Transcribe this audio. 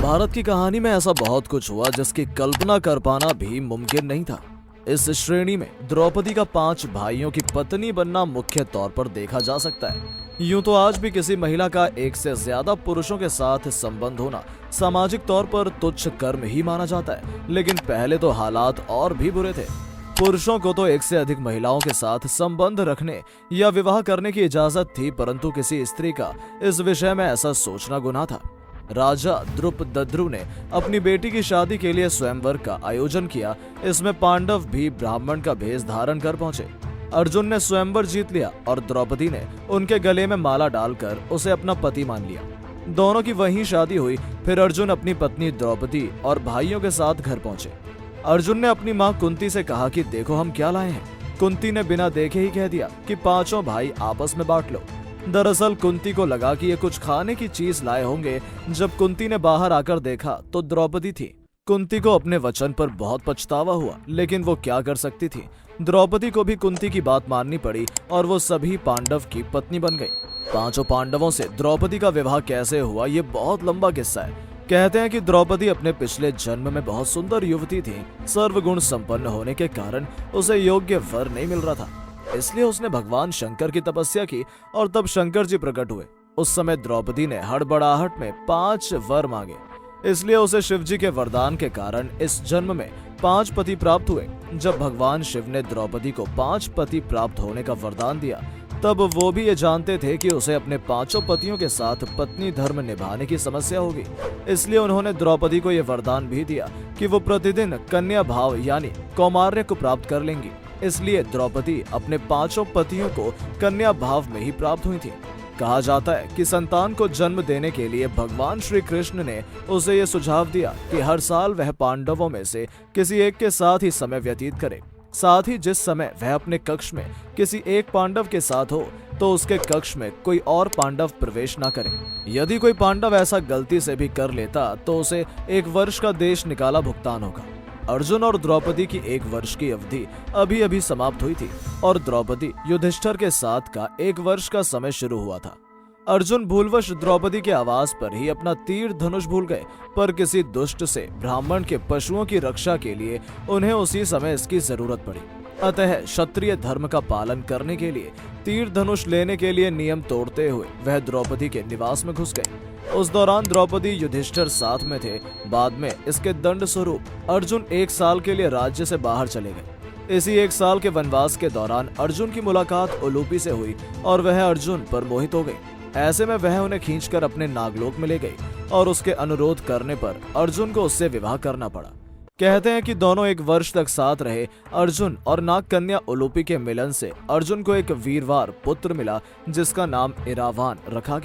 महाभारत की कहानी में ऐसा बहुत कुछ हुआ जिसकी कल्पना कर पाना भी मुमकिन नहीं था। इस श्रेणी में द्रौपदी का 5 भाइयों की पत्नी बनना मुख्य तौर पर देखा जा सकता है। यूं तो आज भी किसी महिला का एक से ज्यादा पुरुषों के साथ संबंध होना सामाजिक तौर पर तुच्छ कर्म ही माना जाता है, लेकिन पहले तो हालात और भी बुरे थे। पुरुषों को तो एक से अधिक महिलाओं के साथ संबंध रखने या विवाह करने की इजाजत थी, परंतु किसी स्त्री का इस विषय में ऐसा सोचना गुनाह था। राजा द्रुपदद्रु ने अपनी बेटी की शादी के लिए स्वयंवर का आयोजन किया। इसमें पांडव भी ब्राह्मण का भेष धारण कर पहुंचे। अर्जुन ने स्वयंवर जीत लिया और द्रौपदी ने उनके गले में माला डालकर उसे अपना पति मान लिया। दोनों की वहीं शादी हुई। फिर अर्जुन अपनी पत्नी द्रौपदी और भाइयों के साथ घर पहुंचे। अर्जुन ने अपनी मां कुंती से कहा कि देखो हम क्या लाए हैं। कुंती ने बिना देखे ही कह दिया कि 5 भाई आपस में बांट लो। दरअसल कुंती को लगा कि ये कुछ खाने की चीज लाए होंगे। जब कुंती ने बाहर आकर देखा तो द्रौपदी थी। कुंती को अपने वचन पर बहुत पछतावा हुआ, लेकिन वो क्या कर सकती थी। द्रौपदी को भी कुंती की बात माननी पड़ी और वो सभी पांडव की पत्नी बन गई। 5 पांडवों से द्रौपदी का विवाह कैसे हुआ, ये बहुत लंबा किस्सा है। कहते हैं कि द्रौपदी अपने पिछले जन्म में बहुत सुंदर युवती थी। सर्वगुण संपन्न होने के कारण उसे योग्य वर नहीं मिल रहा था, इसलिए उसने भगवान शंकर की तपस्या की और तब शंकर जी प्रकट हुए। उस समय द्रौपदी ने हड़बड़ाहट में 5 वर मांगे, इसलिए उसे शिव जी के वरदान के कारण इस जन्म में 5 पति प्राप्त हुए। जब भगवान शिव ने द्रौपदी को 5 पति प्राप्त होने का वरदान दिया, तब वो भी ये जानते थे कि उसे अपने 5 पतियों के साथ पत्नी धर्म निभाने की समस्या होगी। इसलिए उन्होंने द्रौपदी को यह वरदान भी दिया कि वो प्रतिदिन कन्या भाव यानी कौमार्य को प्राप्त कर लेंगी। इसलिए द्रौपदी अपने 5 पतियों को कन्या भाव में ही प्राप्त हुई थी। कहा जाता है कि संतान को जन्म देने के लिए भगवान श्री कृष्ण ने उसे ये सुझाव दिया कि हर साल वह पांडवों में से किसी एक के साथ ही समय व्यतीत करे। साथ ही जिस समय वह अपने कक्ष में किसी एक पांडव के साथ हो तो उसके कक्ष में कोई और पांडव प्रवेश ना करे। यदि कोई पांडव ऐसा गलती से भी कर लेता तो उसे 1 वर्ष का देश निकाला भुगतान होगा। अर्जुन और द्रौपदी की 1 वर्ष की अवधि अभी अभी समाप्त हुई थी और द्रौपदी युधिष्ठिर के साथ का 1 वर्ष का समय शुरू हुआ था। अर्जुन भूलवश द्रौपदी के आवास पर ही अपना तीर धनुष भूल गए, पर किसी दुष्ट से ब्राह्मण के पशुओं की रक्षा के लिए उन्हें उसी समय इसकी जरूरत पड़ी। अतः क्षत्रिय धर्म का पालन करने के लिए तीर धनुष लेने के लिए नियम तोड़ते हुए वह द्रौपदी के निवास में घुस गए। उस दौरान द्रौपदी युधिष्ठिर साथ में थे। बाद में इसके दंड स्वरूप अर्जुन 1 साल के लिए राज्य से बाहर चले गए। इसी 1 साल के वनवास के दौरान अर्जुन की मुलाकात उलूपी से हुई और वह अर्जुन पर मोहित हो गई। ऐसे में वह उन्हें खींचकर अपने नागलोक में ले गई और उसके अनुरोध करने पर अर्जुन को उससे विवाह करना पड़ा। कहते हैं कि दोनों 1 वर्ष तक साथ रहे। अर्जुन और नाग कन्या उलूपी के मिलन से अर्जुन को एक वीरवार पुत्र मिला, जिसका नाम इरावान रखा गया।